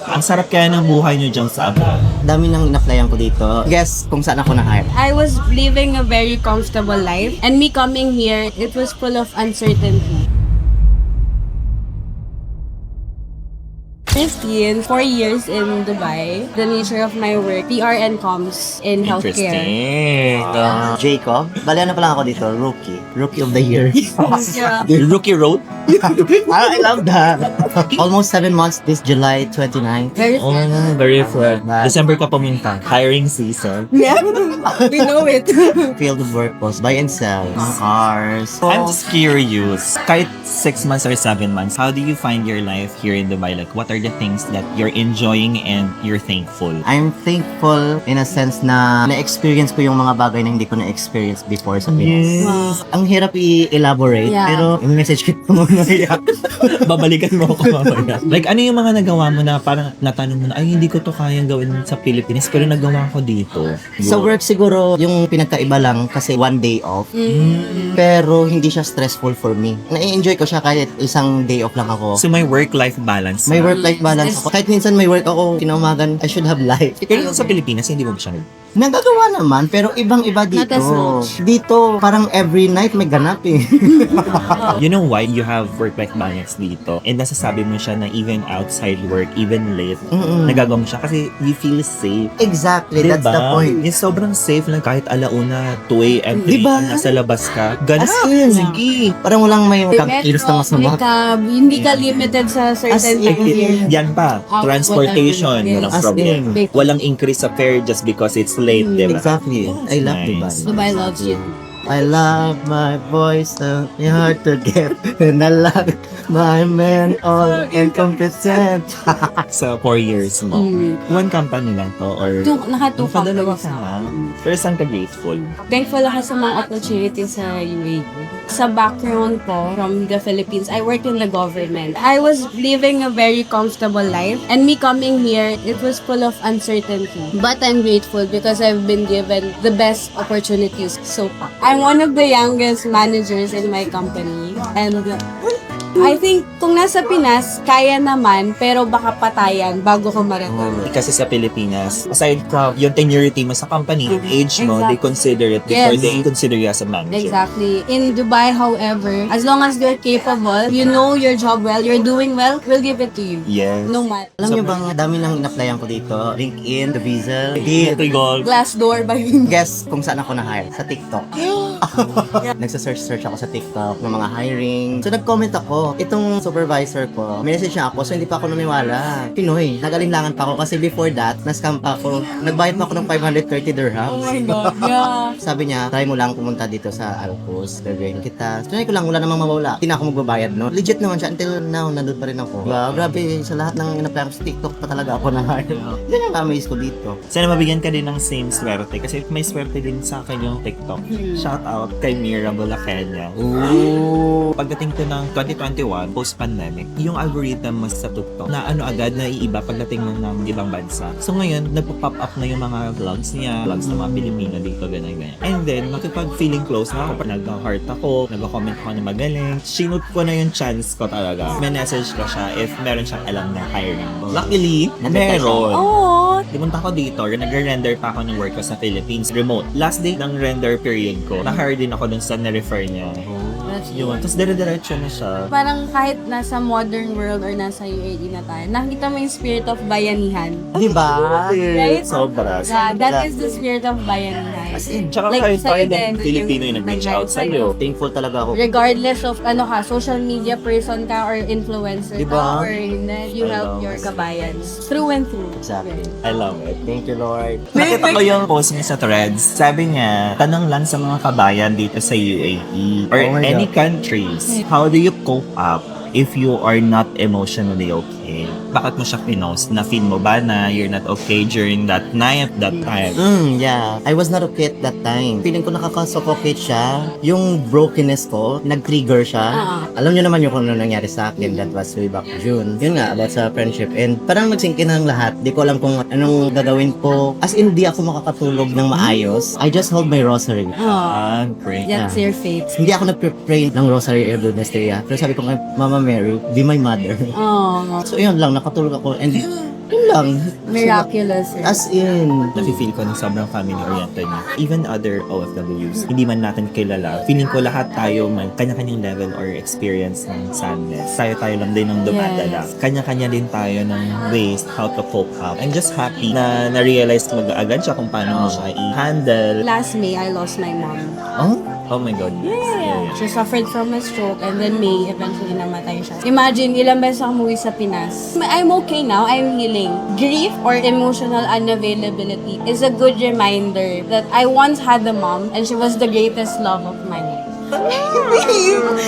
Ang sarap kaya ng buhay nyo dyan sa abroad. Dami nang in-applyan ko dito. Guess kung saan ako na-hire. I was living a very comfortable life, and me coming here, it was full of uncertainty. 15, 4 years in Dubai. The nature of my work, PR and comms in healthcare. Interesting. Jacob, bali ano pa lang ako dito, rookie. Rookie of the year. Yeah. Rookie road? I love that. Almost 7 months this July 29. Very Oh, very fun. December ka pumunta. Hiring season. yeah, we know it. Field of work was buy and sell. Mga cars. I'm just curious. Kahit 6 months or 7 months, how do you find your life here in Dubai? Like, what are the things that you're enjoying and you're thankful? I'm thankful in a sense na na-experience ko yung mga bagay na hindi ko na-experience before sa Pinas. Wow. Ang hirap i-elaborate, Yeah. pero yung message ko muna yan. Babalikan mo ako mamaya. Like, ano yung mga nagawa mo na parang natanong mo na, ay, hindi ko to kayang gawin sa Pilipinas, pero nagawa ko dito. Sa work siguro, yung pinagkaiba lang kasi 1 day off. Pero hindi siya stressful for me. Na-enjoy ko siya kahit isang day off lang ako. So, may work-life balance. May work-life balance ako. Kahit minsan may work ako, kinaumagan, I should have life. Pero sa Pilipinas, hindi mo ba siya Nagagawa naman, pero ibang-iba dito. Not as much. Dito, parang every night may ganap eh. You know why you have work-life balance dito? And nasasabi mo siya na even outside work, even late, nagagawa mo siya kasi you feel safe. Exactly, that's the point. Yung sobrang safe lang kahit alauna, 2 a.m., 3 Diba? nasa labas ka. Ganun. As in, Sige. parang walang may kilos na masama. Hindi ka limited sa As certain in, things here. Yan pa. Transportation, Yes. walang As problem. in. Walang increase sa fare just because it's late, diba? Exactly. I love Nice. Dubai. Dubai loves you. I love my voice, so hard to get. And I love my men all incompetent. Sa 4 years mo. One company lang to or Naka-two Padalawa companies ka ako. lang. Pero saan ka grateful? Thankful ako sa mga opportunities sa UAE. Sa background ko from the Philippines, I worked in the government. I was living a very comfortable life, and me coming here, it was full of uncertainty. But I'm grateful because I've been given the best opportunities so far. I'm one of the youngest managers in my company, and I think kung nasa Pinas, kaya naman, pero baka patayan bago ko marating. Kasi sa Pilipinas, aside from yung tenuity mo sa company, yung age mo, Exactly. they consider it before Yes. they consider you as a manager. Exactly. In Dubai, however, as long as you're capable, you know your job well, you're doing well, we'll give it to you. Yes. No matter. Alam niyo bang dami nang in-applyan ko dito? LinkedIn, The Visa. Gold. Glassdoor ba yun? Guess kung saan ako na-hire? Sa TikTok. Nagsa-search ako sa TikTok ng mga hiring. So nag-comment ako. Itong supervisor ko, message niya ako, so hindi pa ako naniwala. Pinoy. Nag-alinlangan pa ako kasi before that, na-scam pa ako. Nagbayad pa ako ng 530 dirhams. Oh my God. Yeah. Sabi niya, try mo lang pumunta dito sa Alcos. Gagawin kita. Try ko lang, wala namang mawala. Hindi na ako magbabayad, no? Legit naman siya. Until now, nandun pa rin ako. Grabe, sa lahat ng in-apply ko sa TikTok pa talaga ako na-hire. Yan ang amaze ko dito. Sana mabigyan ka din ng same swerte kasi may swerte din sa akin yung TikTok. Shout out kay Mira Bulacania. Ooh. Pagdating ko ng 2021, post-pandemic, yung algorithm mo sa TikTok na ano agad na iiba pagdating mo ng ibang bansa. So ngayon, nagpo-pop up na yung mga vlogs niya, vlogs ng mga Pilipino dito, ganyan. And then, makipag-feeling close na ako, nag-heart ako, nag-comment ako na magaling. Sinut ko na yung chance ko talaga. May message ko siya if meron siyang alam na hiring. Luckily, meron. Oh, Pumunta ako dito, nagre-render pa ako ng work ko sa Philippines, remote. Last day ng render period ko, na-hire din ako dun sa na-refer niya. that's Yun. Tapos dire-diretso na siya. parang kahit nasa modern world or nasa UAE na tayo, nakita mo yung spirit of bayanihan. Diba? Right? Sobra. That is the spirit of bayanihan. As in, Tsaka Like, kahit tayo sa'yo din, din, Pilipino yung yung nag-reach nag-guide out sa'yo. thankful talaga ako. Regardless of ano ka, social media person ka or influencer Diba? ka or hindi, you I help love your it. kabayans. Through and through. Exactly. I love it. Thank you, Lord. Nakita ko yung post niya sa Threads. Sabi niya, tanong lang sa mga kabayan dito sa UAE or Oh my any God. countries, how do you cope up if you are not emotionally okay? Bakit mo siya pinost? Na-feel mo ba na you're not okay during that night, that time? Yeah. I was not okay at that time. Feeling ko nakaka-suffocate siya. Yung brokenness ko, nag-trigger siya. Alam niyo naman yung kung ano nangyari sa akin. That was way back June. Yun nga, about sa friendship. And parang nag-sink in ang lahat. Di ko alam kung anong gagawin ko. As in, di ako makakatulog ng maayos. I just hold my rosary. Great. That's your fate. Hindi ako nag-pray ng rosary every Wednesday. Pero sabi ko kay Mama Mary, be my mother. Oh. So yun lang, nakatulog ako. And Yun lang. Miraculous. Eh. As in, Nafe-feel ko na sobrang family-oriented niya. Even other OFWs, hindi man natin kilala. Feeling ko lahat tayo may kanya-kanyang level or experience ng sadness. Tayo lang din ng dumadala. Yes. Kanya-kanya din tayo ng ways how to cope up. I'm just happy na na-realize mag-agad siya kung paano mo siya i-handle. Last May, I lost my mom. Oh my God. Yeah. She suffered from a stroke and then May, eventually namatay siya. Imagine, ilang beses ako umuwi sa Pinas. I'm okay now. I'm healing. Grief or emotional unavailability is a good reminder that I once had a mom and she was the greatest love of my life.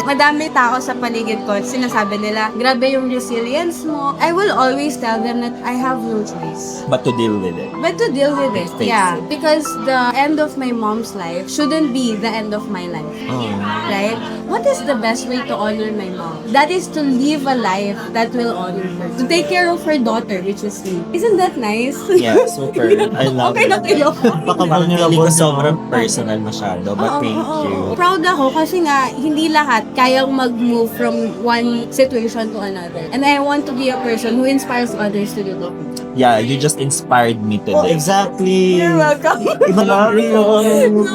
Madami tao sa paligid ko, sinasabi nila, grabe yung resilience mo. I will always tell them that I have no choice. But to deal with it. But to deal with it, Face yeah. it. Because the end of my mom's life shouldn't be the end of my life. Oh. Right? What is the best way to honor my mom? That is to live a life that will honor her. To take care of her daughter, which is me. Isn't that nice? Yeah, super. I love Okay it. na kayo. baka Parang nila feeling ko sobrang personal masyado. But Oo, thank oo. you. Proud ako kasi nga, hindi lahat kayang mag-move from one situation to another. And I want to be a person who inspires others to do that. Yeah, you just inspired me Oh, today. exactly. welcome. Iba na rin yun.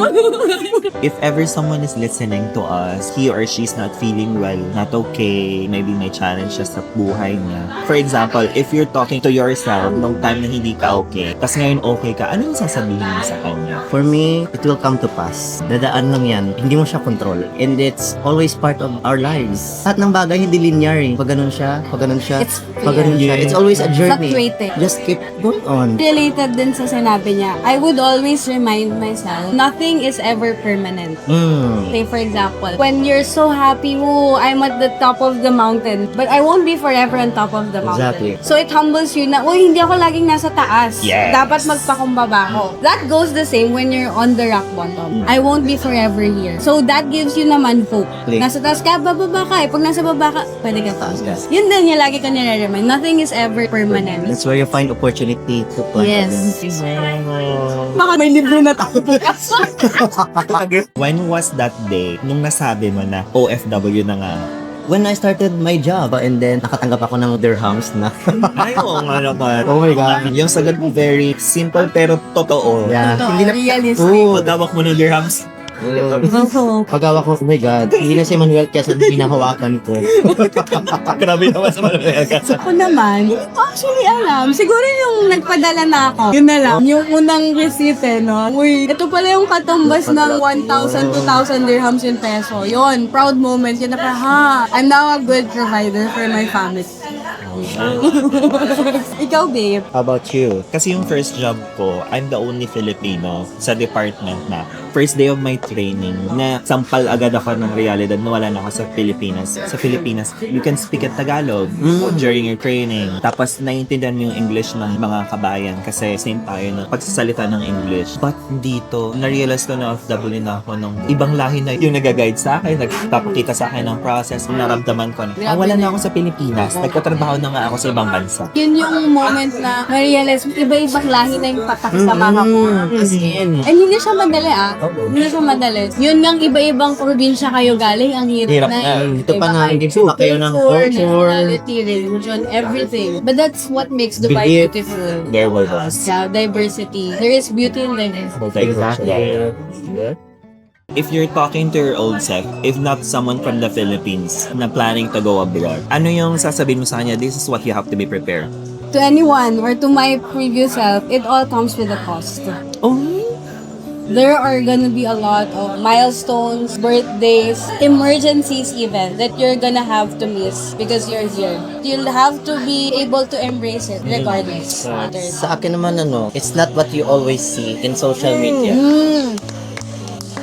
If ever someone is listening to us, he or she's not feeling well, not okay, maybe may challenges sa buhay niya. For example, if you're talking to yourself nung time na hindi ka okay, tas ngayon okay ka, ano yung sasabihin mo sa kanya? For me, it will come to pass. Dadaan lang yan. Hindi mo siya control. And it's always part of our lives. Lahat ng bagay hindi linear eh. Pag ganun siya, pag ganun siya, It's pag ganun siya. It's always a journey. Fluctuating. Just keep going on. Related din sa sinabi niya, I would always remind myself, nothing is ever permanent. Say for example, when you're so happy, oh, I'm at the top of the mountain, but I won't be forever on top of the mountain. Exactly. So it humbles you na, uy, hindi ako laging nasa taas. Yes. Dapat magpakumbaba ako. That goes the same when you're on the rock bottom. I won't be forever here. So that gives you naman hope. Click. Nasa taas ka, bababa ka. Eh, pag nasa baba ka, pwede ka taas ka. Yun din yung lagi ka nire-remind. Nothing is ever permanent. That's where you find opportunity to plan. Yes. Baka may libro na tayo bukas. When was that day nung nasabi mo na OFW na nga? When I started my job, and then nakatanggap ako ng dirhams na. Ay, oo nga naman. Oh my God. Yung sagot mo very simple pero totoo. Yeah. Ito, Hindi na, realistic. Pagdawak mo ng dirhams. paggawa ko, oh my God, hindi na si Manuel kasi pinahawakan ko. Grabe naman sa mga Ako naman, actually alam. Siguro yung nagpadala na ako. Yun na lang. Yung unang receipt eh, no? Uy, ito pala yung katumbas ng 1,000, 2,000 dirhams in peso. Yun, proud moment. Yun na pa, ha, I'm now a good provider for my family. Ikaw, babe. How about you? Kasi yung first job ko, I'm the only Filipino sa department na first day of my training na sampal agad ako ng realidad na wala na ako sa Pilipinas. Sa Pilipinas, you can speak at Tagalog during your training. Tapos naiintindihan mo yung English ng mga kabayan kasi same tayo na pagsasalita ng English. But dito, na-realize ko na OFW na ako nung ibang lahi na yung nag-guide sa akin, nagpapakita sa akin ng process, naramdaman ko na, wala na ako sa Pilipinas. Nagtatrabaho na nga ako sa ibang bansa. Yun yung moment na na-realize, iba-ibang lahi na yung patak sa mga ko. As in. And hindi siya madali Hindi siya madali. Yun ng iba-ibang probinsya kayo galing, ang hirap, Hirap na. na. Ito pa nga, hindi po kayo ng culture. Nationality, religion, everything. But that's what makes Dubai Belief. beautiful. There was us. Yeah, diversity. There is beauty in diversity. If you're talking to your old self, if not someone from the Philippines na planning to go abroad, ano yung sasabihin mo sa kanya, this is what you have to be prepared? To anyone or to my previous self, it all comes with a cost. Oh, There are gonna be a lot of milestones, birthdays, emergencies even that you're gonna have to miss because you're here. You'll have to be able to embrace it regardless. Sa akin naman it's not what you always see in social media.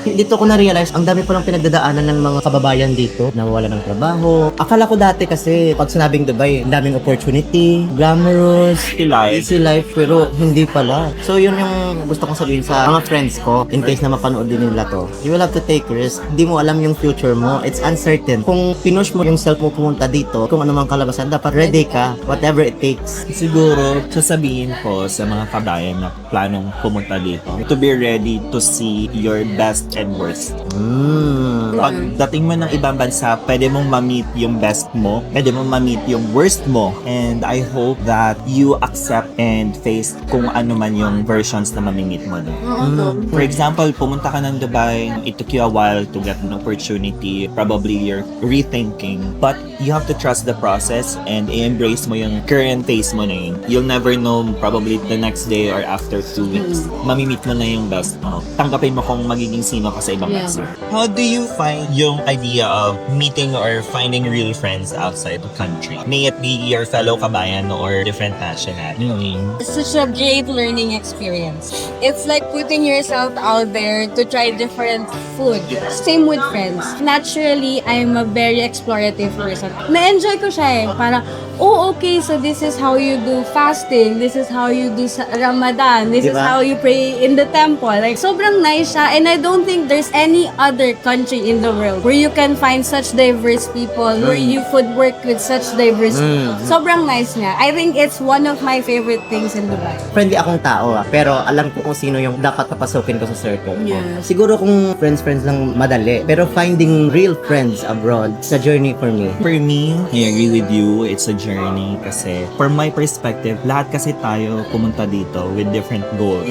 Dito ko na-realize, ang dami palang pinagdadaanan ng mga kababayan dito na wala ng trabaho. Akala ko dati kasi, pag sinabing Dubai, ang daming opportunity, glamorous, easy life, pero hindi pala. So yun yung gusto kong sabihin sa mga friends ko, in case na mapanood din nila to. You will have to take risk. Hindi mo alam yung future mo. It's uncertain. Kung pinush mo yung self mo pumunta dito, kung ano mang kalabasan, dapat ready ka, whatever it takes. siguro, sasabihin ko sa mga kabayan na planong pumunta dito, to be ready to see your best and worst. Mm. Pagdating mo ng ibang bansa, pwede mong ma-meet yung best mo, pwede mong ma-meet yung worst mo. And I hope that you accept and face kung ano man yung versions na mamimit mo. No? For example, pumunta ka ng Dubai, it took you a while to get an opportunity, probably you're rethinking, but you have to trust the process and i-embrace mo yung current phase mo na yun. You'll never know, probably the next day or after 2 weeks, mamimit mo na yung best mo. Tanggapin mo kung magiging sino ka sa ibang bansa. How do you find yung idea of meeting or finding real friends outside the country? May it be your fellow kabayan or different nationality. It's such a great learning experience. It's like putting yourself out there to try different food. Same with friends. Naturally, I'm a very explorative person. Na-enjoy ko siya eh. Parang, oh, okay, so this is how you do fasting. This is how you do sa Ramadan. This is Diba? how you pray in the temple. Like, sobrang nice siya. And I don't think there's any other country in the world where you can find such diverse people, where you could work with such diverse people. Sobrang nice niya. I think it's one of my favorite things in Dubai. Friendly akong tao pero alam ko kung sino yung dapat papasukin ko sa circle ko. Yes. Siguro kung friends lang madali, pero finding real friends abroad, it's a journey for me. For me, I agree with you. It's a journey kasi from my perspective, lahat kasi tayo pumunta dito with different goals.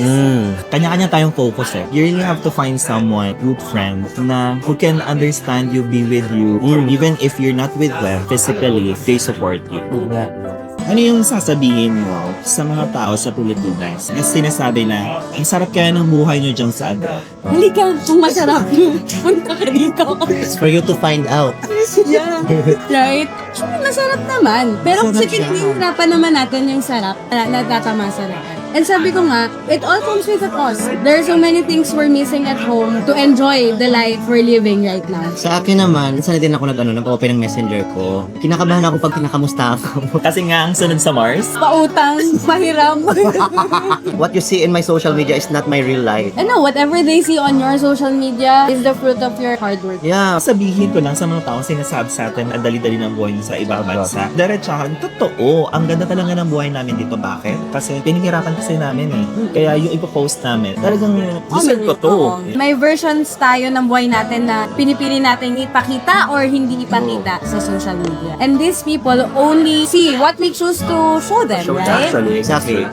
Kanya-kanya tayong focus eh. You really have to find someone, good friend, na who can understand you, be with you, even if you're not with them physically, they support you. Ano yung sasabihin mo sa mga tao sa Pilipinas na sinasabi na ang sarap kaya ng buhay nyo dyan sa abroad? Halika, kung masarap. Punta ka dito. It's for you to find out. Yeah. Right? Sure, masarap naman. Pero Masarap kasi siya. pinahihirapan naman natin yung sarap na natatamasan natin. And sabi ko nga, it all comes with a cost. There are so many things we're missing at home to enjoy the life we're living right now. Sa akin naman, sana din ako nag-open ng messenger ko. Kinakabahan ako pag kinakamusta ako. Kasi nga ang sunod sa Mars, Pautang, pahiram. What you see in my social media is not my real life. I know, whatever they see on your social media is the fruit of your hard work. Yeah. sabihin ko lang sa mga taong sinasabi sa atin na dali-dali ng buhay sa ibang bansa. Diretsahan, totoo. Ang ganda talaga ng buhay namin dito. Bakit? Kasi pinahirapan kasi namin eh. Kaya yung ipopost namin, talagang deserve ko to. May versions tayo ng buhay natin na pinipili natin ipakita or hindi ipakita sa social media. And these people only see what we choose to show them, right? Exactly.